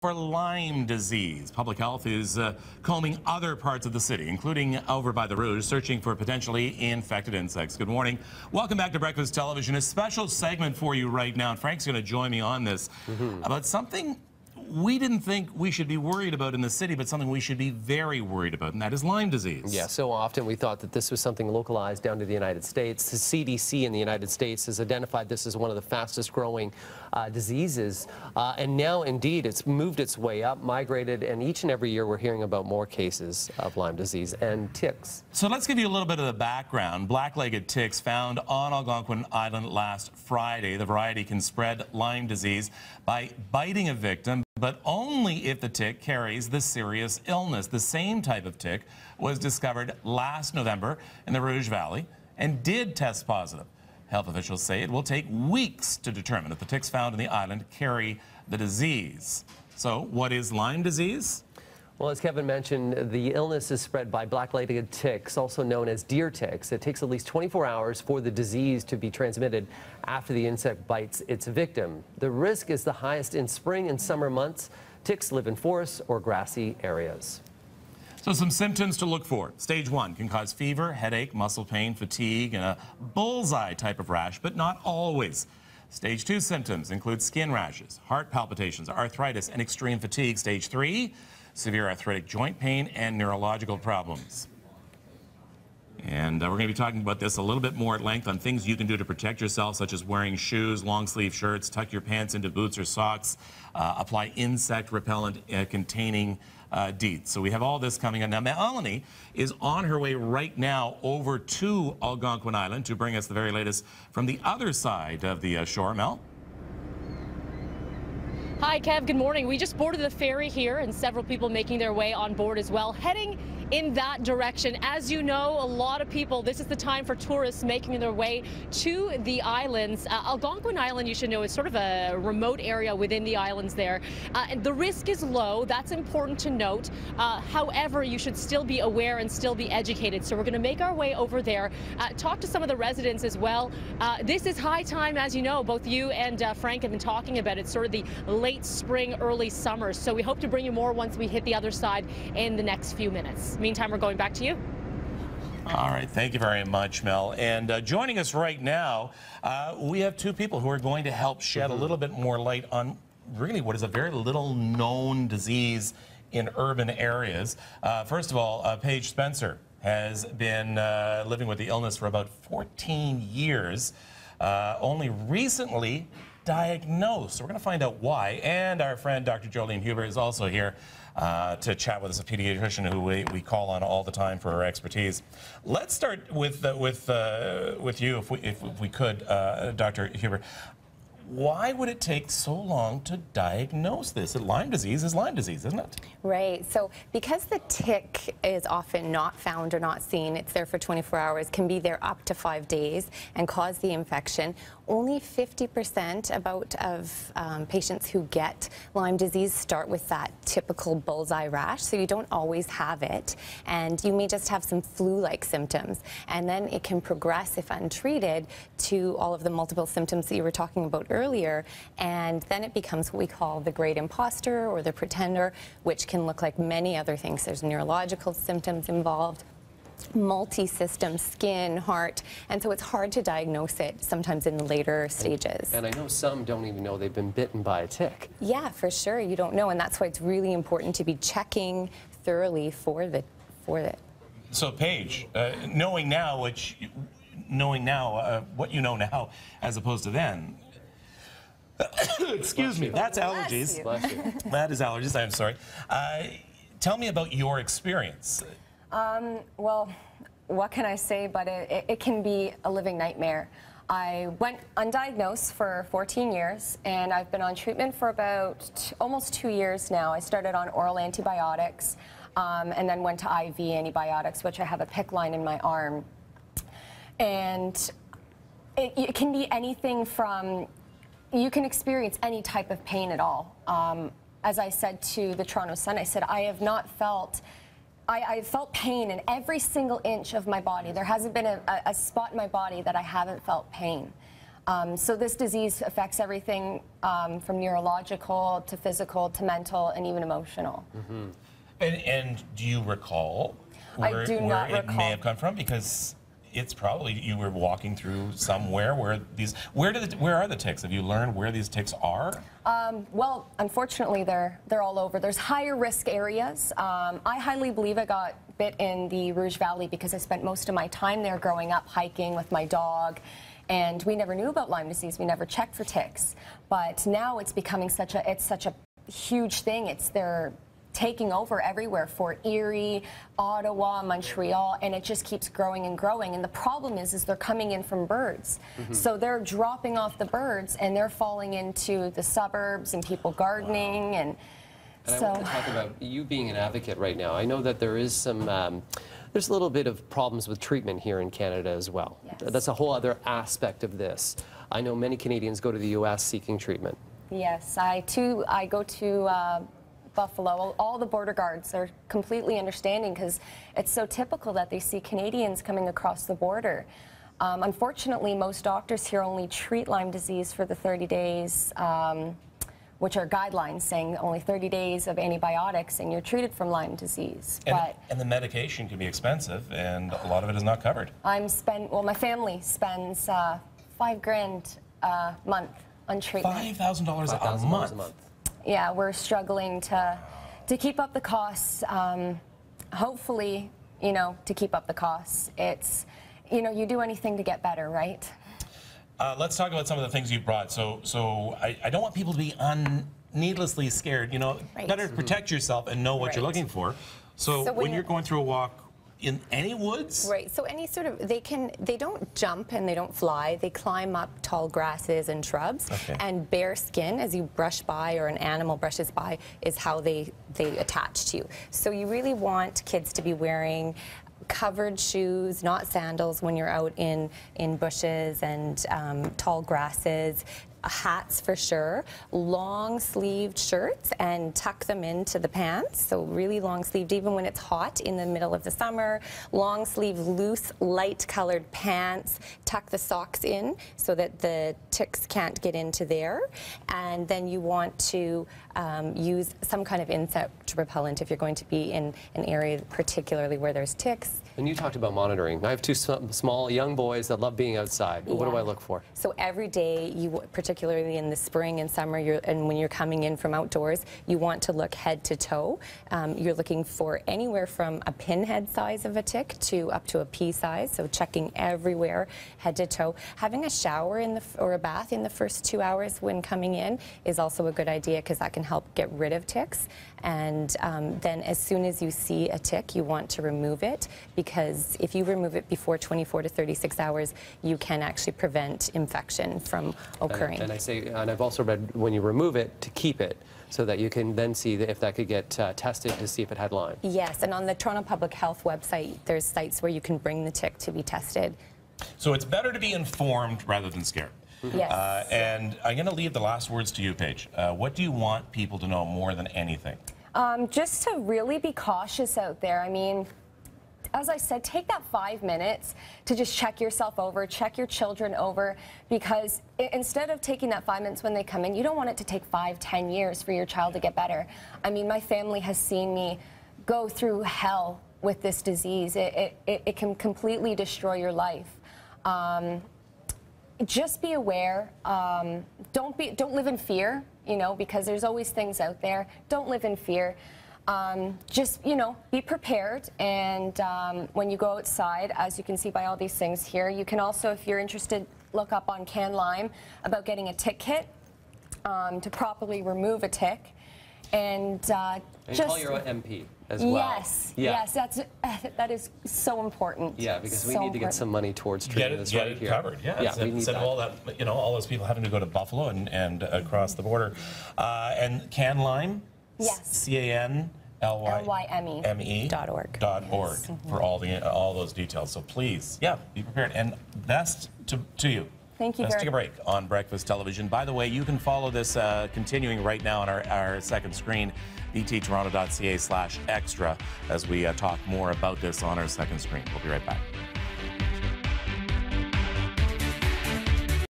for Lyme disease. Public Health is combing other parts of the city, including over by the Rouge, searching for potentially infected insects. Good morning. Welcome back to Breakfast Television. A special segment for you right now. And Frank's going to join me on this about something we didn't think we should be worried about in the city, but something we should be very worried about, and that is Lyme disease. Yeah, so often we thought that this was something localized down to the United States. The CDC in the United States has identified this as one of the fastest growing diseases, and now indeed it's moved its way up, migrated, and each and every year we're hearing about more cases of Lyme disease and ticks. So let's give you a little bit of the background. Black-legged ticks found on Algonquin Island last Friday. The variety can spread Lyme disease by biting a victim, but only if the tick carries the serious illness. The same type of tick was discovered last November in the Rouge Valley and did test positive. Health officials say it will take weeks to determine if the ticks found in the island carry the disease. So what is Lyme disease? Well, as Kevin mentioned, the illness is spread by black-legged ticks, also known as deer ticks. It takes at least 24 hours for the disease to be transmitted after the insect bites its victim. The risk is the highest in spring and summer months. Ticks live in forests or grassy areas. So some symptoms to look for. Stage 1 can cause fever, headache, muscle pain, fatigue, and a bullseye type of rash, but not always. Stage 2 symptoms include skin rashes, heart palpitations, arthritis, and extreme fatigue. Stage 3, severe arthritic joint pain and neurological problems. And we're going to be talking about this a little bit more at length on things you can do to protect yourself, such as wearing shoes, long-sleeve shirts, tuck your pants into boots or socks, apply insect repellent containing DEET. So we have all this coming on. Now, Melanie is on her way right now over to Algonquin Island to bring us the very latest from the other side of the shore. Mel? Hi, Kev. Good morning. We just boarded the ferry here, and several people making their way on board as well, heading in that direction. As you know, a lot of people, this is the time for tourists making their way to the islands. Algonquin Island, you should know, is sort of a remote area within the islands there. And the risk is low. That's important to note. However, you should still be aware and still be educated. So we're going to make our way over there, talk to some of the residents as well. This is high time, as you know. Both you and Frank have been talking about it, sort of the late spring, early summer. So we hope to bring you more once we hit the other side in the next few minutes. Meantime, we're going back to you. All right, thank you very much, Mel. And joining us right now, we have two people who are going to help shed a little bit more light on really what is a very little known disease in urban areas. First of all, Paige Spencer has been living with the illness for about 14 years, only recently diagnosed. So we're going to find out why. And our friend Dr. Jolene Huber is also here to chat with us, a pediatrician who we call on all the time for her expertise. Let's start with you, if we could, Dr. Huber. Why would it take so long to diagnose this? Lyme disease is Lyme disease, isn't it? Right. So because the tick is often not found or not seen, it's there for 24 hours, can be there up to 5 days and cause the infection. Only 50% of patients who get Lyme disease start with that typical bullseye rash, so you don't always have it, and you may just have some flu-like symptoms, and then it can progress, if untreated, to all of the multiple symptoms that you were talking about earlier, and then it becomes what we call the great imposter or the pretender, which can look like many other things. There's neurological symptoms involved, multi-system, skin, heart, and so it's hard to diagnose it sometimes in the later stages. And I know some don't even know they've been bitten by a tick. Yeah, for sure, you don't know, and that's why it's really important to be checking thoroughly for it. So Paige, knowing now what you know now as opposed to then, excuse me, that's allergies. Bless you. That is allergies, I'm sorry. Tell me about your experience. Well, what can I say, but it can be a living nightmare. I went undiagnosed for 14 years, and I've been on treatment for about almost 2 years now. I started on oral antibiotics, and then went to IV antibiotics, which I have a PICC line in my arm. And it can be anything from, you can experience any type of pain at all. As I said to the Toronto Sun, I said, I have not felt I felt pain in every single inch of my body. There hasn't been a spot in my body that I haven't felt pain. So this disease affects everything from neurological to physical to mental and even emotional. And do you recall where, I do not it recall. may have come from? Because it's probably you were walking through somewhere where these. Where are the ticks? Have you learned where these ticks are? Well, unfortunately, they're all over. There's higher risk areas. I highly believe I got bit in the Rouge Valley because I spent most of my time there growing up hiking with my dog. And we never knew about Lyme disease. We never checked for ticks. But now it's becoming such a huge thing. They're taking over everywhere, Fort Erie, Ottawa, Montreal, and it just keeps growing and growing. And the problem is they're coming in from birds. So they're dropping off the birds and they're falling into the suburbs and people gardening. And I so want to talk about you being an advocate right now. I know that there is there's a little bit of problems with treatment here in Canada as well. Yes. That's a whole other aspect of this. I know many Canadians go to the U.S. seeking treatment. yes, I go to Buffalo. All the border guards are completely understanding because it's so typical that they see Canadians coming across the border. Unfortunately, most doctors here only treat Lyme disease for the 30 days, which are guidelines saying only 30 days of antibiotics and you're treated from Lyme disease. And the medication can be expensive, and a lot of it is not covered. My family spends $5,000 a month on treatment. $5,000 a $5,000 month. a month. Yeah, we're struggling to keep up the costs. Hopefully, to keep up the costs. It's, you do anything to get better, right? Let's talk about some of the things you brought. So I don't want people to be needlessly scared. Right. Better protect yourself and know what you're Right. looking for. So So when when you're going through a walk in any woods, Right, so any sort of, they don't jump and they don't fly, they climb up tall grasses and shrubs, Okay. and bare skin as you brush by or an animal brushes by is how they attach to you. So you really want kids to be wearing covered shoes, not sandals when you're out in bushes and tall grasses. Hats for sure, long sleeved shirts, and tuck them into the pants, so really long sleeved even when it's hot in the middle of the summer. Long sleeve, loose, light colored pants, tuck the socks in so that the ticks can't get into there. And then you want to use some kind of insect repellent if you're going to be in an area particularly where there's ticks. And you talked about monitoring. I have two small young boys that love being outside. What do Yeah. I look for? So every day, particularly in the spring and summer, and when you're coming in from outdoors, you want to look head to toe. You're looking for anywhere from a pinhead size of a tick to up to a pea size, so checking everywhere, head to toe. Having a shower or a bath in the first 2 hours when coming in is also a good idea because that can help get rid of ticks. And then as soon as you see a tick, you want to remove it, because if you remove it before 24 to 36 hours, you can actually prevent infection from occurring. And I've also read when you remove it, to keep it, so that you can then see if that could get tested to see if it had Lyme. Yes, and on the Toronto Public Health website, there's sites where you can bring the tick to be tested. so it's better to be informed rather than scared. Yes. And I'm going to leave the last words to you, Paige. What do you want people to know more than anything? Just to really be cautious out there. I mean, as I said, take that 5 minutes to just check yourself over, check your children over, because instead of taking that 5 minutes when they come in, you don't want it to take 5-10 years for your child to get better. I mean, my family has seen me go through hell with this disease. It can completely destroy your life. Just be aware. Don't live in fear, because there's always things out there. Don't live in fear. Just, be prepared. And when you go outside, as you can see by all these things here, you can also, if you're interested, look up on Can Lyme about getting a tick kit to properly remove a tick. And just call your MP as well. Yes, yes, that is so important. Yeah, because we So need to get some money towards treating this right Get it here. covered. Yeah, we need instead that. of all that, all those people having to go to Buffalo and across the border. And Can Lyme? Yes. CANLYME. .org. .org for all those details. So please, be prepared. And best to you. Thank you Let's very take a break on Breakfast Television. By the way, you can follow this continuing right now on our second screen, bttoronto.ca/extra, as we talk more about this on our second screen. We'll be right back.